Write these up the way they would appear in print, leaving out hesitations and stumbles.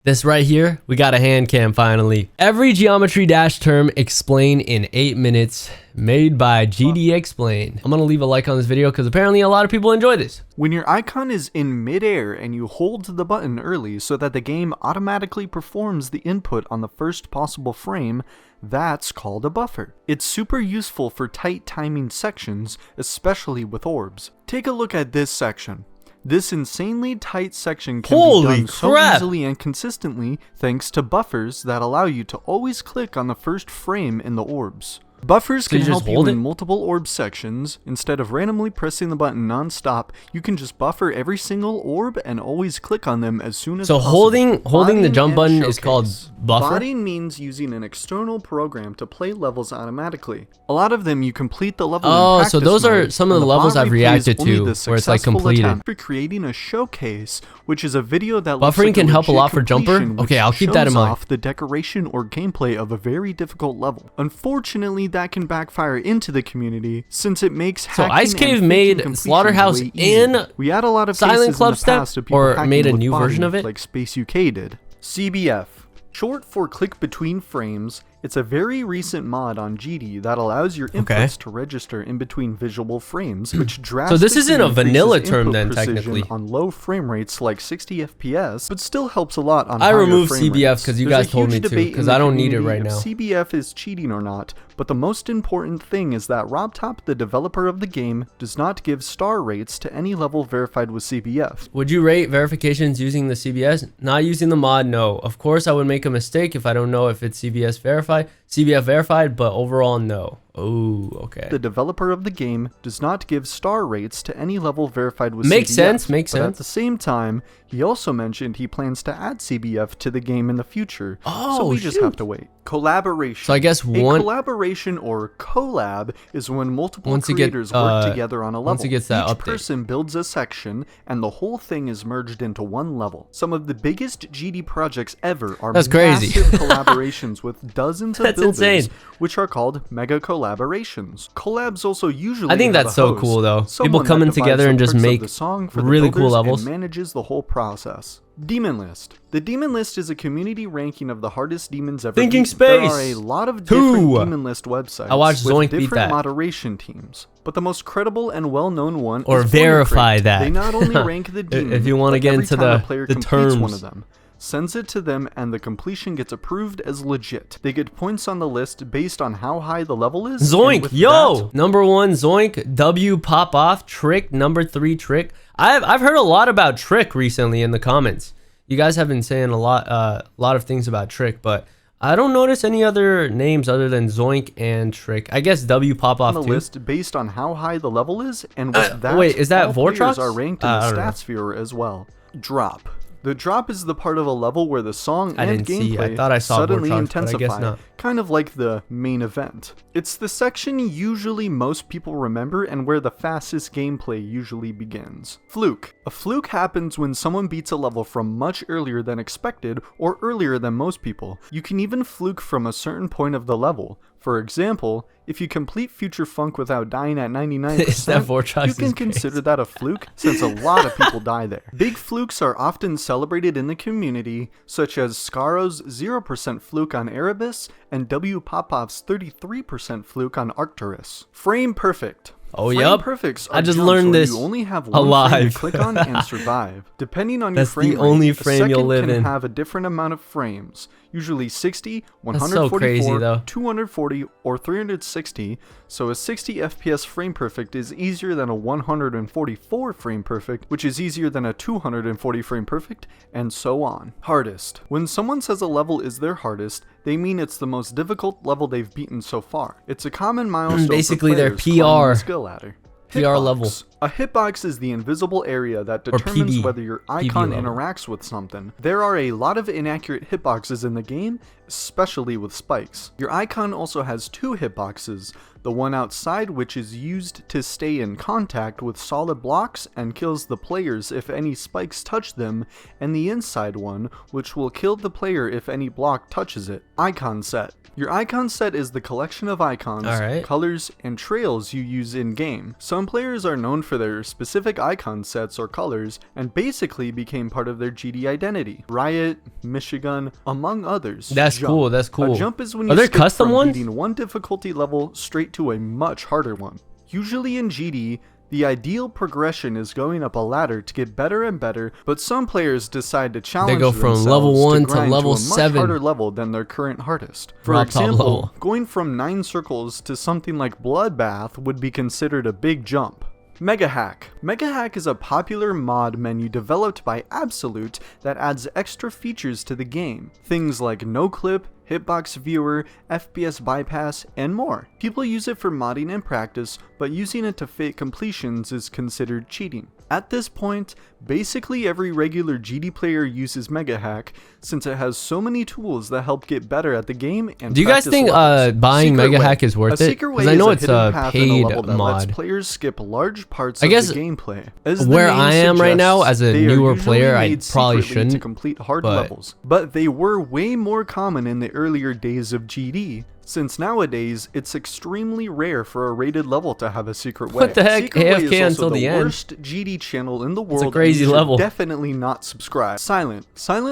This right here, we got a hand cam finally. Every Geometry Dash term explained in 8 minutes, made by GD Explain. I'm gonna leave a like on this video because apparently a lot of people enjoy this. When your icon is in midair and you hold the button early so that the game automatically performs the input on the first possible frame, that's called a buffer. It's super useful for tight timing sections, especially with orbs. Take a look at this section. This insanely tight section can be done so easily and consistently thanks to buffers that allow you to always click on the first frame in the orbs. Buffers can help you in multiple orb sections. Instead of randomly pressing the button non-stop, you can just buffer every single orb and always click on them as soon as possible. So holding the jump button is called buffer? Botting means using an external program to play levels automatically. A lot of them you complete the level in practice so those are mode, some of the levels I've reacted to where it's like completed. For creating a showcase, which is a video that buffering can help a lot for jumper. Okay, I'll keep that in mind. Off the decoration or gameplay of a very difficult level. Unfortunately, that can backfire into the community since it makes hacking Ice Cave made Slaughterhouse in we had a lot of Silent Club Step, or made a new version of it, like Space UK did. CBF, short for click between frames. It's a very recent mod on GD that allows your inputs to register in between visual frames, which drastically so this isn't a vanilla term then, technically. On low frame rates like 60 FPS, but still helps a lot on I higher removed frame CBF rates. because you guys told me to, because I don't need it right now. CBF is cheating or not, but the most important thing is that RobTop, the developer of the game, does not give star rates to any level verified with CBF. Would you rate verifications using the CBS? Not using the mod, no. Of course, I would make a mistake if I don't know if it's CBS verified. CBF verified, but overall, no. Oh, okay. The developer of the game does not give star rates to any level verified with makes CBF. Makes sense. At the same time, he also mentioned he plans to add CBF to the game in the future. So we just have to wait. Collaboration. So I guess a collaboration or collab is when multiple creators work together on a level. Each person builds a section, and the whole thing is merged into one level. Some of the biggest GD projects ever are massive collaborations with dozens of builders, which are called mega collaborations. Collabs also usually I think that's so cool though. People coming together and just make really cool levels. And manages the whole process. Demon List. The Demon List is a community ranking of the hardest demons ever. Thinking Space. There are a lot of different Demon List websites. I watched Zoink with beat different that. moderation teams, but the most credible and well-known one or is verify that. They not only rank the demons, if you want to get into the terms. One of them, sends it to them, and the completion gets approved as legit. They get points on the list based on how high the level is. Zoink, yo! Number 1, Zoink. W, pop off. Trick. Number 3, Trick. I've heard a lot about Trick recently in the comments. You guys have been saying a lot of things about Trick, but I don't notice any other names other than Zoink and Trick. I guess W pop off on the too. List based on how high the level is, and with that, wait, is that all Vortrox? players are ranked in the stats viewer as well. Drop. The drop is the part of a level where the song and gameplay suddenly intensify, kind of like the main event. It's the section usually most people remember and where the fastest gameplay usually begins. Fluke. A fluke happens when someone beats a level from much earlier than expected or earlier than most people. You can even fluke from a certain point of the level. For example, if you complete Future Funk without dying at 99%, you can consider that a fluke since a lot of people die there. Big flukes are often celebrated in the community, such as Scaro's 0% fluke on Erebus and W Popoff's 33% fluke on Arcturus. Frame Perfect. Frame perfects I just learned this you only have one frame to click on and survive. Depending on your frame rate, a second can have a different amount of frames, usually 60, 144, 240, or 360, so a 60 FPS frame perfect is easier than a 144 frame perfect, which is easier than a 240 frame perfect, and so on. Hardest. When someone says a level is their hardest, they mean it's the most difficult level they've beaten so far. It's a common milestone basically for their PR skill ladder. PR level. A hitbox is the invisible area that determines whether your icon interacts with something. There are a lot of inaccurate hitboxes in the game, especially with spikes. Your icon also has two hitboxes, the one outside which is used to stay in contact with solid blocks and kills the players if any spikes touch them, and the inside one which will kill the player if any block touches it. Icon set. Your icon set is the collection of icons, colors, and trails you use in-game. Some players are known for their specific icon sets or colors, and basically became part of their GD identity. Riot, Michigan, among others. That's cool, that's cool. A jump is when you skip custom from ones? beating one difficulty level straight to a much harder one. Usually in GD, the ideal progression is going up a ladder to get better and better, but some players decide to challenge themselves. They go from level 1 to level 7. A much harder level than their current hardest. For example, going from 9 circles to something like Bloodbath would be considered a big jump. Mega Hack. Mega Hack is a popular mod menu developed by Absolute that adds extra features to the game. Things like no clip, hitbox viewer, FPS bypass, and more. People use it for modding in practice, but using it to fake completions is considered cheating. At this point, basically every regular GD player uses Mega Hack, since it has so many tools that help get better at the game and do you guys think buying Mega Hack is worth it? Because I know it's a paid mod. Players skip large parts of the gameplay. As where I am right now, as a newer player, I probably shouldn't to complete hard levels. But they were way more common in the earlier days of GD, since nowadays it's extremely rare for a rated level to have a secret way. What the heck? Secret Way AFK is until the end. The worst GD channel in the world. It's a crazy level. Definitely not subscribe. Silent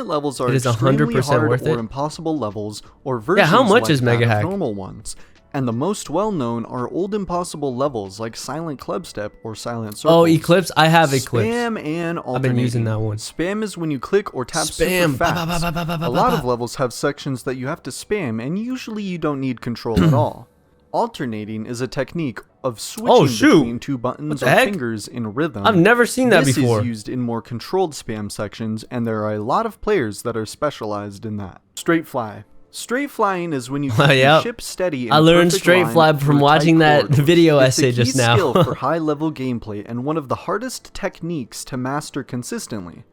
levels are it is extremely 100% hard worth or it. impossible levels, or versions how much like is Mega that Hack? of normal ones. And the most well-known are old impossible levels like Silent Clubstep or Silent Circles. Oh, Eclipse? I have Eclipse. Spam and alternating. I've been using that one. Spam is when you click or tap super fast. A lot of levels have sections that you have to spam, and usually you don't need control at all. Alternating is a technique of switching between two buttons or fingers in rhythm. I've never seen that before. This is used in more controlled spam sections, and there are a lot of players that are specialized in that. Straight fly. Straight flying is when you keep your ship steady. I learned straight fly from watching that video essay just now. It's a key skill for high-level gameplay and one of the hardest techniques to master consistently.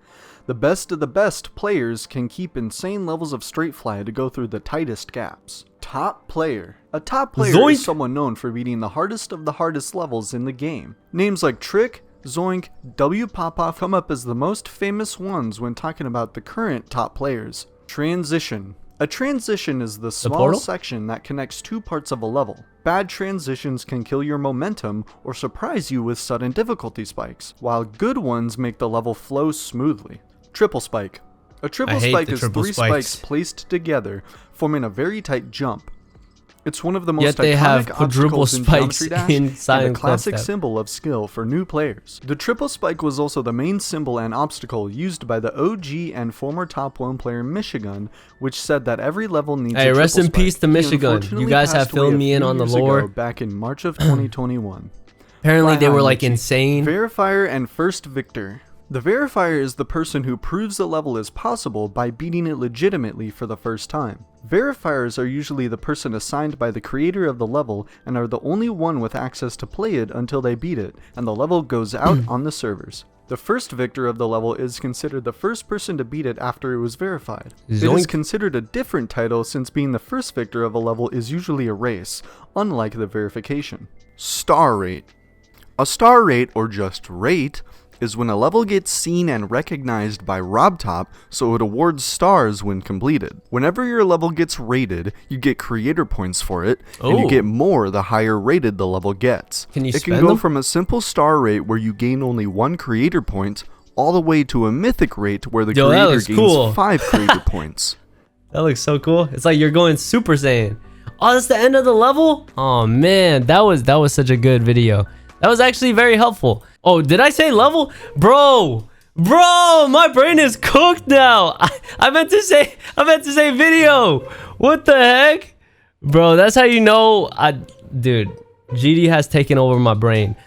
The best of the best players can keep insane levels of straight fly to go through the tightest gaps. Top player. A top player is someone known for beating the hardest of the hardest levels in the game. Names like Trick, Zoink, W Popoff come up as the most famous ones when talking about the current top players. Transition. A transition is the small section that connects two parts of a level. Bad transitions can kill your momentum or surprise you with sudden difficulty spikes, while good ones make the level flow smoothly. Triple spike. A triple spike is three spikes placed together, forming a very tight jump. It's one of the most iconic obstacles in Geometry Dash and a classic symbol of skill for new players. The triple spike was also the main symbol and obstacle used by the OG and former top 1 player Michigan, which said that every level needs a triple spike. Rest in peace to Michigan. You guys have filled me in on the lore. Back in March of 2021. Apparently they were like insane. Verifier and first victor. The verifier is the person who proves the level is possible by beating it legitimately for the first time. Verifiers are usually the person assigned by the creator of the level and are the only one with access to play it until they beat it, and the level goes out on the servers. The first victor of the level is considered the first person to beat it after it was verified. It is considered a different title since being the first victor of a level is usually a race, unlike the verification. Star rate. A star rate, or just rate, is when a level gets seen and recognized by RobTop, so it awards stars when completed. Whenever your level gets rated, you get creator points for it, and you get more the higher rated the level gets. It can go from a simple star rate where you gain only 1 creator point, all the way to a mythic rate where the creator gains 5 creator points. That looks so cool. It's like you're going Super Saiyan. Oh, that's the end of the level? Oh man, that was such a good video. That was actually very helpful. Oh, did I say level? Bro, my brain is cooked now. I meant to say video. What the heck? Bro, that's how you know dude, GD has taken over my brain.